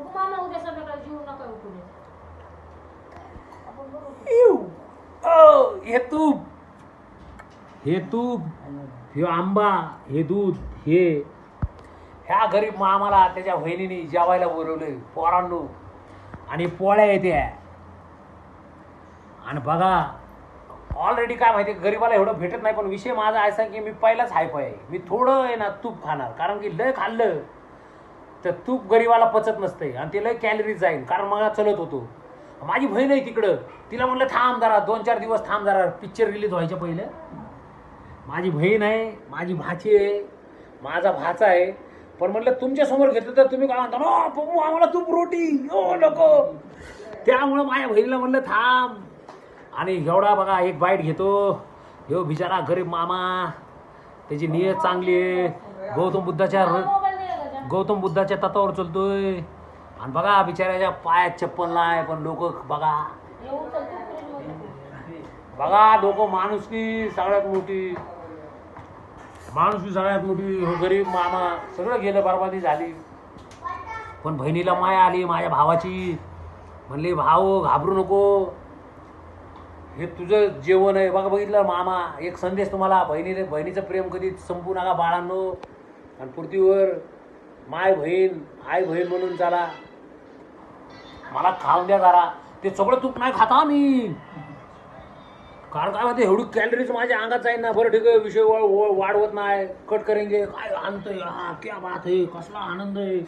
मामा उद्या संध्याकाळी जीव नका उठून आपण हे तूप, हे तूप, हे आंबा, हे दूध, हे ह्या गरीब मामाला त्याच्या बहिणीने जेवायला बोलवले पोरांनो, आणि पोळ्या येते. आणि बघा ऑलरेडी काय माहिती गरीबाला एवढं भेटत नाही, पण विषय माझा असा की मी पहिलाच हायफाय आहे. मी थोडं आहे ना तूप खाणार, कारण की लय खाल्लं तर तूप गरीबाला पचत नसते आणि ते लय कॅलरीज जाईल. कारण मला चलत होतो. माझी बहीण आहे तिकडं, तिला म्हणलं थांब जरा 2-4 दिवस थांब जरा, पिक्चर रिलीज व्हायच्या पहिलं. माझी बहीण आहे, माझी भाची आहे, माझा भाचा आहे. पण म्हणलं तुमच्यासमोर घेतलं तर तुम्ही काय म्हणता ना पप्पू आम्हाला तूप रोटी हो नको. त्यामुळं माझ्या बहिणीला म्हणलं थांब. आणि एवढा बघा एक बाईट घेतो. ह्यो बिचारा गरीब मामा, त्याची नियत चांगली आहे, गौतम बुद्धाच्या तत्वावर चलतोय. आणि बघा बिचाऱ्याच्या पायात चप्पल नाही, पण लोक बघा बघा लोक माणुसकी सगळ्यात मोठी, माणुसकी सगळ्यात मोठी. हो गरीब मामा सगळं गेलं, बरबादी झाली. पण बहिणीला माया आली माझ्या भावाची. म्हणले भाऊ घाबरू नको, हे तुझं जेवण आहे. बघा बघितलं मामा, एक संदेश तुम्हाला, बहिणीचं प्रेम कधी संपू नका बाळांनो. आणि पृथ्वीवर माय बहीण आई बहीण म्हणून चाला. मला खाऊन द्या जरा, ते सगळं तूप नाही खाता मी, कारण काय माहिती एवढी कॅलरीज माझ्या अंगात जाईल ना. बरं ठीक आहे, विषय वाढवत नाही, कट करेंगे. काय आणतंय, हा क्या बात आहे, कसला आनंद आहे.